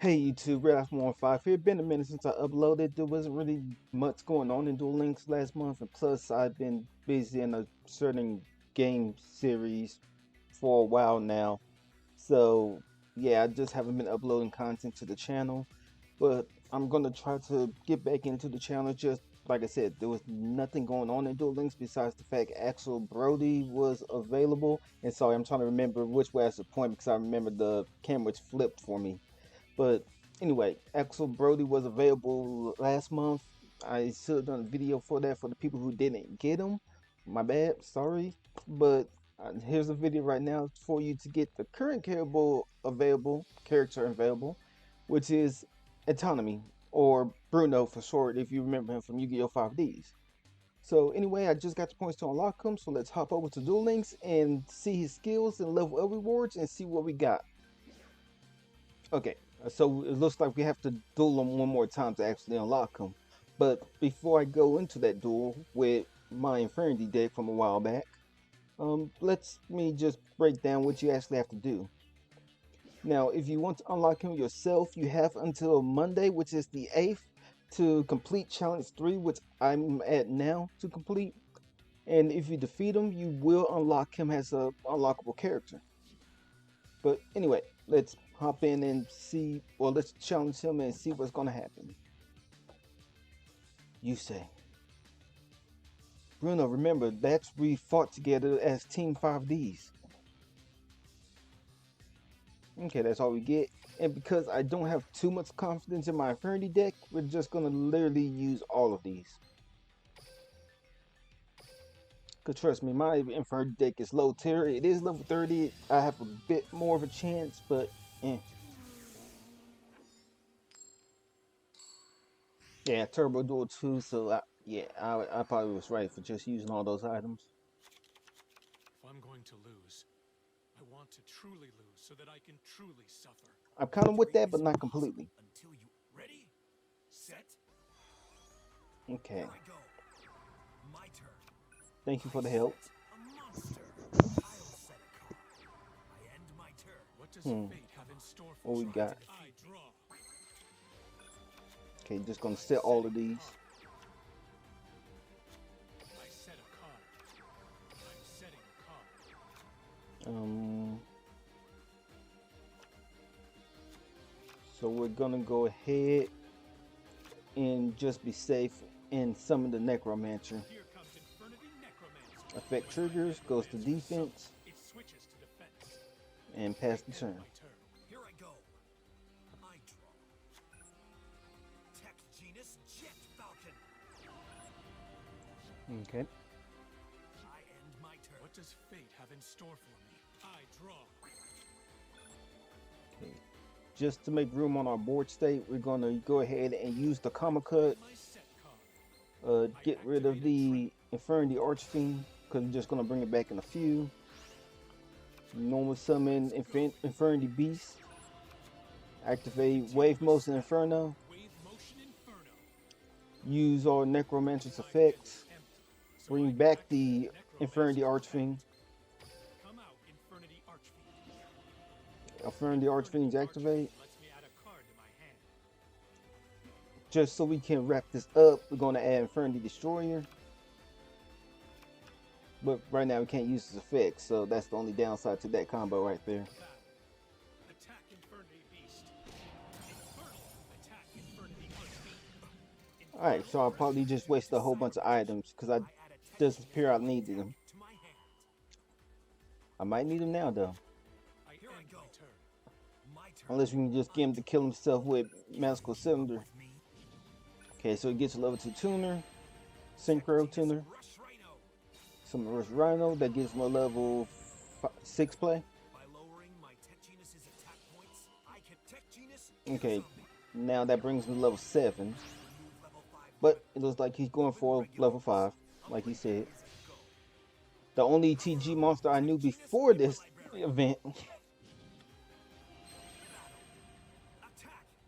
Hey YouTube, Red Off 115 here. Been a minute since I uploaded. There wasn't really much going on in Duel Links last month, and plus I've been busy in a certain game series for a while now. So yeah, I just haven't been uploading content to the channel. But I'm gonna try to get back into the channel. Just like I said, there was nothing going on in Duel Links besides the fact Axel Brody was available. And sorry, I'm trying to remember which way I should point because I remember the camera's flipped for me. But anyway, Axel Brody was available last month. I should have done a video for that for the people who didn't get him. My bad, sorry. But here's a video right now for you to get the current character available, which is Antinomy, or Bruno for short, if you remember him from Yu-Gi-Oh! 5Ds. So anyway, I just got the points to unlock him, so let's hop over to Duel Links and see his skills and level up rewards and see what we got. Okay, so it looks like we have to duel him one more time to actually unlock him. But before I go into that duel with my Infinity deck from a while back, let's me just break down what you actually have to do. Now, if you want to unlock him yourself, you have until Monday, which is the 8th, to complete Challenge 3, which I'm at now to complete. And if you defeat him, you will unlock him as a unlockable character. But anyway, let's hop in and see, well, let's challenge him and see what's gonna happen. You say. Bruno, remember, that's we fought together as Team 5Ds. Okay, that's all we get. And because I don't have too much confidence in my Infinity deck, we're just gonna literally use all of these. Because trust me, my Infinity deck is low tier. It is level 30. I have a bit more of a chance, but yeah, Turbo Duel 2, so I probably was right for just using all those items. If I'm going to lose, I want to truly lose so that I can truly suffer. I'm kind of with that, but not completely. Until you ready, set. Okay. Here I go. My turn. Thank you for the help. A monster. I'll set a card. I end my turn. What does fate have in store for What we got? I draw. Okay, just gonna set all of these. I set a card. I'm setting a card. So we're gonna go ahead and just be safe and summon the Necromancer. Here comes Infernity Necromancer. Effect triggers, goes to defense, It switches to defense. and pass the turn. My turn. Here I go. I draw. Tech Genus Jet Falcon. Okay. I end my turn. What does fate have in store for me? I draw. Okay. Just to make room on our board state, we're gonna go ahead and use the Comma Cut. My set card. Get rid of the Infernity Archfiend, because we're just gonna bring it back in a few. Normal summon Infernity Beast. Activate Wave Motion Inferno. Wave Motion Inferno. Use our Necromancer's effects. Bring back the Infernity Archfiend. Come out, Infernity Archfiend. Infernity Archfiends activate. Lets me add a card to my hand. Just so we can wrap this up, we're gonna add Infernity Destroyer. But right now we can't use his effects, so that's the only downside to that combo right there. Attack Infernity Beast. Infernal. Attack Infernity Archfiend. Alright, so I'll probably just waste a whole bunch of items because I doesn't appear I needed them. To my hand. I might need them now though. Here I go. My turn. Unless we can just get him to kill himself with Magical Cylinder. Okay, so it gets a level 2 tuner, Synchro tuner, Rush Rhino. some Rush Rhino that gives him a level 6 play. By lowering my Tech Genus's attack points, I can Tech Genus. Okay, now that brings me to level 7. Remove level 5. But it looks like he's going for level 5, like he said. The only TG monster I knew before this event. Attack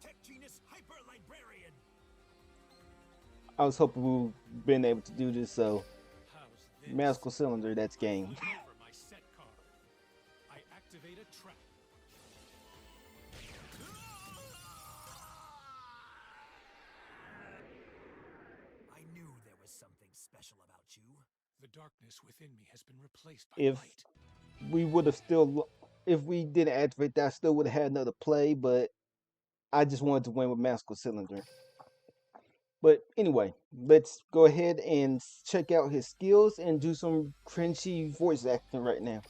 Tech Genus Hyper Librarian. I was hoping we would been able to do this, so How's this? Magical Cylinder, that's game. Over my set card. I activate a trap. something special about you. The darkness within me has been replaced by If light. we would have still, if we didn't activate that, I still would have had another play, but I just wanted to win with Magical Cylinder. But anyway, let's go ahead and check out his skills and do some cringy voice acting right now.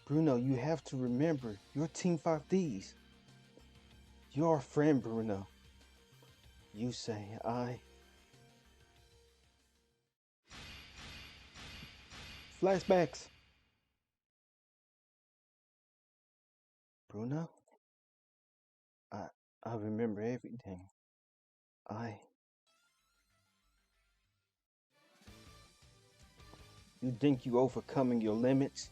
Bruno, you have to remember, you're Team 5Ds. You're our friend, Bruno. You say I. Flashbacks. Bruno? I I remember everything. I. You think you overcoming your limits,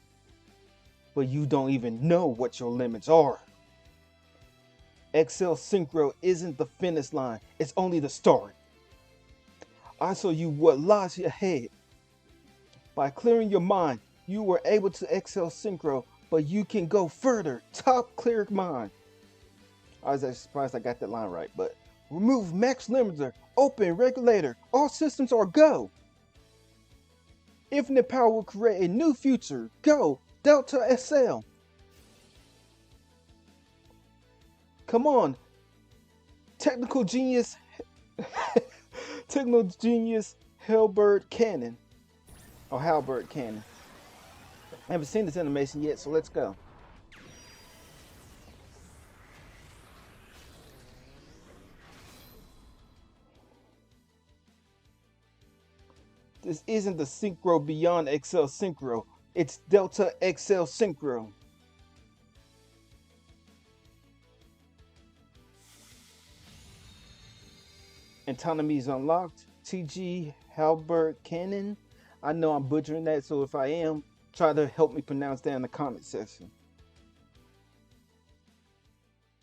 but you don't even know what your limits are. Excel Synchro isn't the finish line, it's only the start. I show you what lies ahead. By clearing your mind, you were able to excel Synchro, but you can go further. Top clear mind. I was actually surprised I got that line right, but remove max limiter, open regulator, all systems are go. Infinite power will create a new future. Go, Delta SL. Come on, technical genius, technical genius Halberd Cannon. Or Halberd Cannon. I haven't seen this animation yet, so let's go. This isn't the Synchro Beyond XL Synchro. It's Delta XL Synchro. Antinomy is unlocked. TG Halberd Cannon. I know I'm butchering that, so if I am, try to help me pronounce that in the comment section.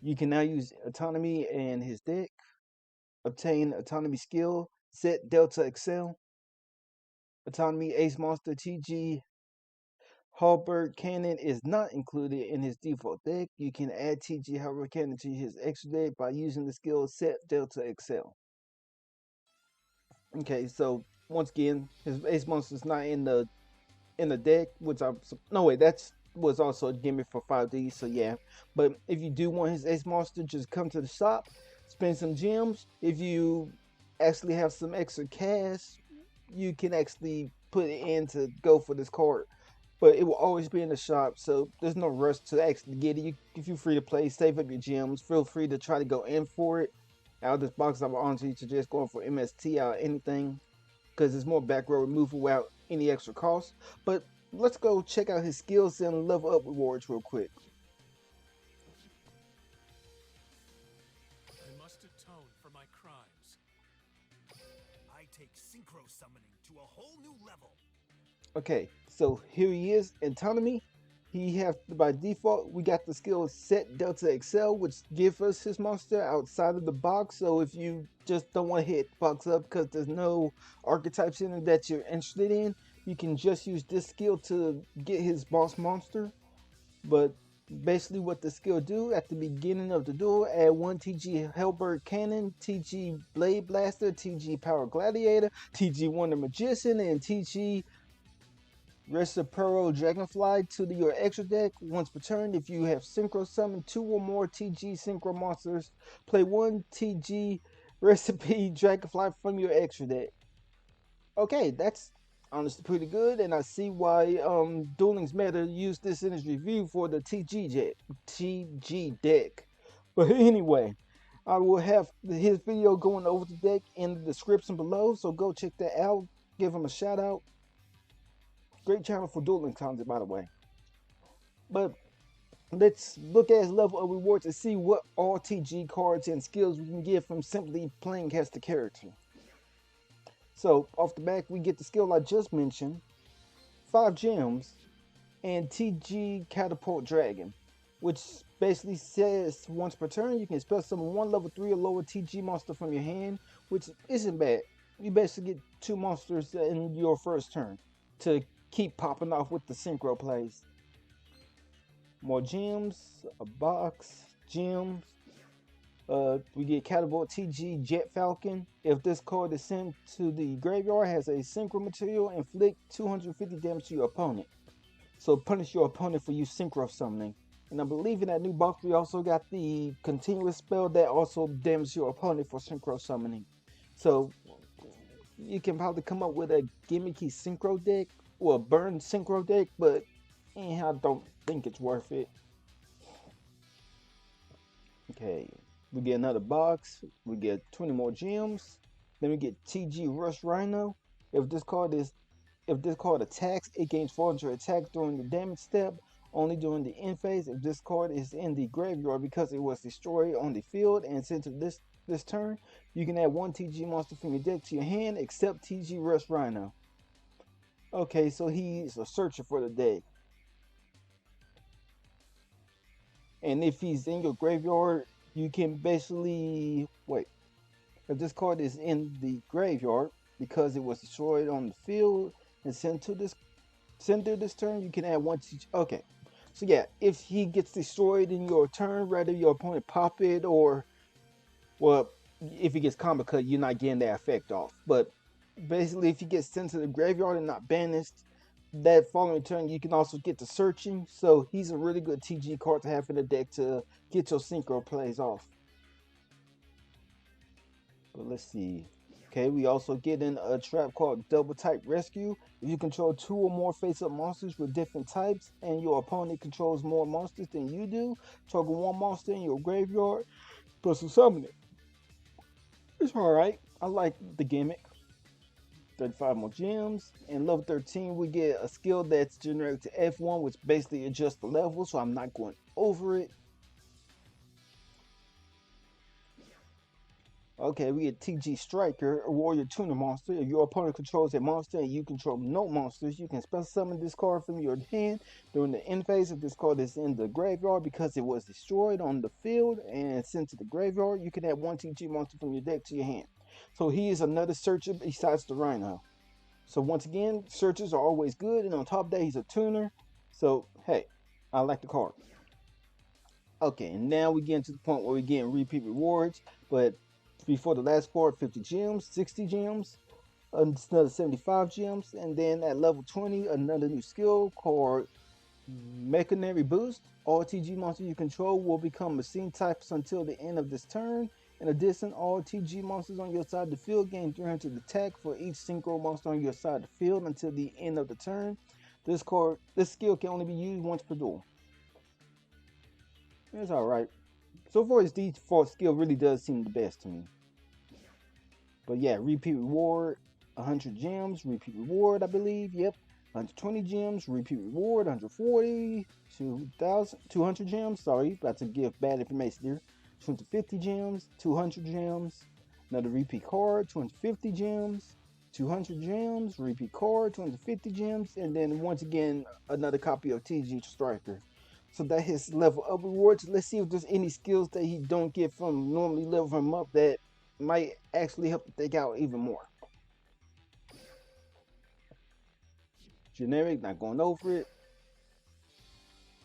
You can now use Autonomy and his deck. Obtain Autonomy skill. Set Delta Excel. Autonomy Ace Monster TG Halberd Cannon is not included in his default deck. You can add TG Halberd Cannon to his extra deck by using the skill Set Delta Excel. Okay, so once again, his Ace Monster is not in the deck, which I no wait, that was also a gimmick for 5D. So yeah, but if you do want his Ace Monster, just come to the shop, spend some gems. If you actually have some extra cash, you can actually put it in to go for this card. But it will always be in the shop, so there's no rush to actually get it. If you're free to play, save up your gems. Feel free to try to go in for it. Out of this box, I'm honestly suggest going for MST or anything, because it's more back row removal without any extra cost. But let's go check out his skills and level up rewards real quick. I must atone for my crimes. I take synchro summoning to a whole new level. Okay, so here he is, Autonomy. He has, by default, we got the skill Set Delta Excel, which gives us his monster outside of the box. So if you just don't want to hit box up because there's no archetypes in it that you're interested in, you can just use this skill to get his boss monster. But basically what the skill do, at the beginning of the duel, add 1 TG Halberd Cannon, TG Blade Blaster, TG Power Gladiator, TG Wonder Magician, and TG Recipero Dragonfly to your extra deck. Once per turn, if you have Synchro Summon 2 or more TG Synchro Monsters, play 1 TG Recipe Dragonfly from your extra deck. Okay, that's honestly pretty good, and I see why Duel Links Meta used this in his review for the TG deck. But anyway, I will have his video going over the deck in the description below, so go check that out. Give him a shout out. Great channel for Duel Links content, by the way. But let's look at his level of rewards and see what all TG cards and skills we can get from simply playing as the character. So off the back, we get the skill I just mentioned, 5 gems, and TG Catapult Dragon, which basically says once per turn you can spell summon 1 level 3 or lower TG monster from your hand, which isn't bad. You basically get 2 monsters in your first turn to keep popping off with the synchro plays. More gems, a box, gems. We get Catapult TG Jet Falcon. If this card is sent to the graveyard, has a synchro material, inflict 250 damage to your opponent. So punish your opponent for you synchro summoning. And I believe in that new box we also got the continuous spell that also damages your opponent for synchro summoning. So you can probably come up with a gimmicky synchro deck or a burn synchro deck, but I don't think it's worth it. Okay, we get another box. We get 20 more gems. Then we get TG Rush Rhino. If this card attacks, it gains 400 attack during the damage step, only during the end phase. If this card is in the graveyard because it was destroyed on the field and sent to this turn, you can add one TG monster from your deck to your hand, except TG Rush Rhino. Okay, so he's a searcher for the deck. And if he's in your graveyard, you can basically wait. If this card is in the graveyard because it was destroyed on the field and sent to this turn, you can add one TG. Okay, so yeah, if he gets destroyed in your turn, whether your opponent pop it or, well, if he gets combo cut, you're not getting that effect off. But basically, if he gets sent to the graveyard and not banished, that following turn you can also get to searching. So he's a really good TG card to have in the deck to get your synchro plays off. But let's see. Okay, we also get in a trap called Double Type Rescue. If you control 2 or more face-up monsters with different types, and your opponent controls more monsters than you do, target one monster in your graveyard, plus summon it. It's alright. I like the gimmick. 35 more gems. And level 13, we get a skill that's generated to F1, which basically adjusts the level, so I'm not going over it. Okay, we get TG Striker, a warrior tuner monster. If your opponent controls a monster and you control no monsters, you can special summon this card from your hand during the end phase. If this card is in the graveyard because it was destroyed on the field and sent to the graveyard, you can add one TG monster from your deck to your hand. So he is another searcher besides the Rhino. So once again, searchers are always good, and on top of that, he's a tuner. So hey, I like the card. Okay, and now we get to the point where we're getting repeat rewards, but before the last card, 50 gems, 60 gems, another 75 gems, and then at level 20, another new skill called Mechanary Boost. All TG monsters you control will become machine types until the end of this turn. In addition, all TG monsters on your side of the field gain 300 attack for each synchro monster on your side of the field until the end of the turn. This skill can only be used once per duel. It's alright. So far, his default skill really does seem the best to me. But yeah, repeat reward, 100 gems, repeat reward, I believe. Yep, 120 gems, repeat reward, 140, 200 gems. Sorry, about to give bad information here. 250 gems, 200 gems, another repeat card, 250 gems, 200 gems, repeat card, 250 gems, and then once again, another copy of TG Striker. So that his level up rewards. Let's see if there's any skills that he don't get from normally level him up that might actually help the deck out even more. Generic, not going over it.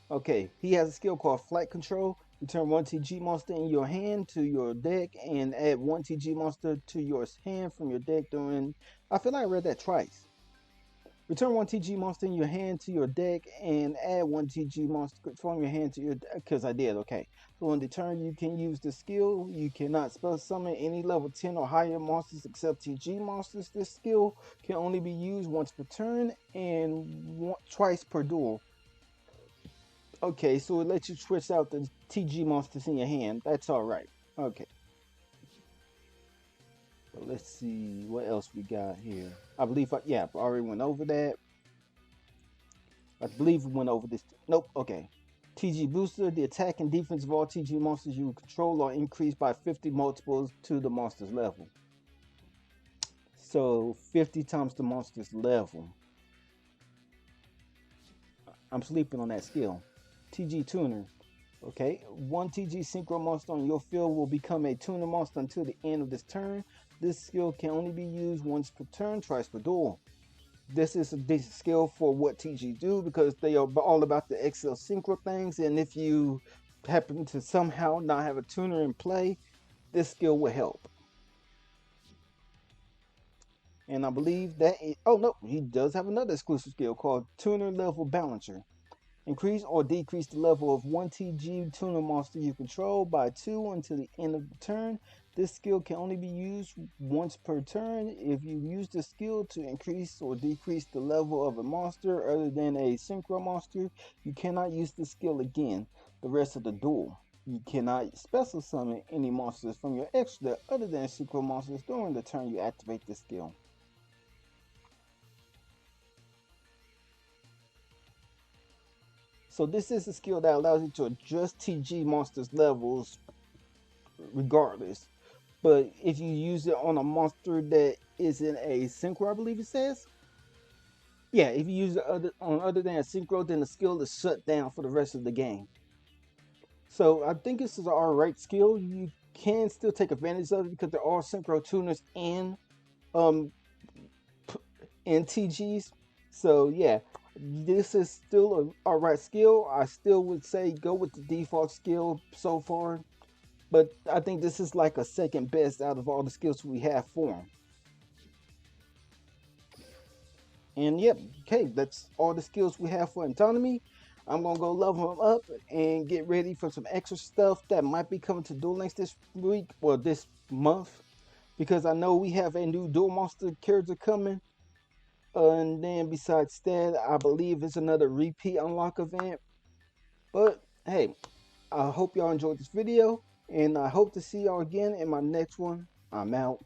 Okay, he has a skill called Flight Control. Return one TG monster in your hand to your deck and add one TG monster to your hand from your deck during... I feel like I read that twice. Return one TG monster in your hand to your deck and add one TG monster from your hand to your deck, because I did, okay. So on the turn you can use the skill. You cannot spell summon any level 10 or higher monsters except TG monsters. This skill can only be used once per turn and twice per duel. Okay, so it lets you switch out the TG monsters in your hand. That's alright. Okay. But let's see what else we got here. I believe, I already went over that. I believe we went over this. Nope, okay. TG Booster, the attack and defense of all TG monsters you control are increased by 50 multiples to the monster's level. So 50 times the monster's level. I'm sleeping on that skill. TG Tuner. Okay, one TG Synchro monster on your field will become a tuner monster until the end of this turn. This skill can only be used once per turn, twice per duel. This is a decent skill for what TG do because they are all about the XL Synchro things, and if you happen to somehow not have a tuner in play, this skill will help. And I believe that oh no, he does have another exclusive skill called Tuner Level Balancer. Increase or decrease the level of one TG tuner monster you control by 2 until the end of the turn. This skill can only be used once per turn. If you use the skill to increase or decrease the level of a monster other than a synchro monster, you cannot use the skill again the rest of the duel. You cannot special summon any monsters from your extra other than synchro monsters during the turn you activate this skill. So this is a skill that allows you to adjust TG monsters levels regardless. But if you use it on a monster that isn't a synchro, I believe it says. Yeah, if you use it on other than a synchro, then the skill is shut down for the rest of the game. So I think this is an alright skill. You can still take advantage of it because there are synchro tuners um and TGs. So yeah, this is still an alright skill. I still would say go with the default skill so far, but I think this is like a second best out of all the skills we have for him. And yep, okay, that's all the skills we have for Antinomy. I'm gonna go level him up and get ready for some extra stuff that might be coming to Duel Links this week or this month, because I know we have a new Duel Monster character coming. And then besides that, I believe it's another repeat unlock event. But hey, I hope y'all enjoyed this video, and I hope to see y'all again in my next one. I'm out.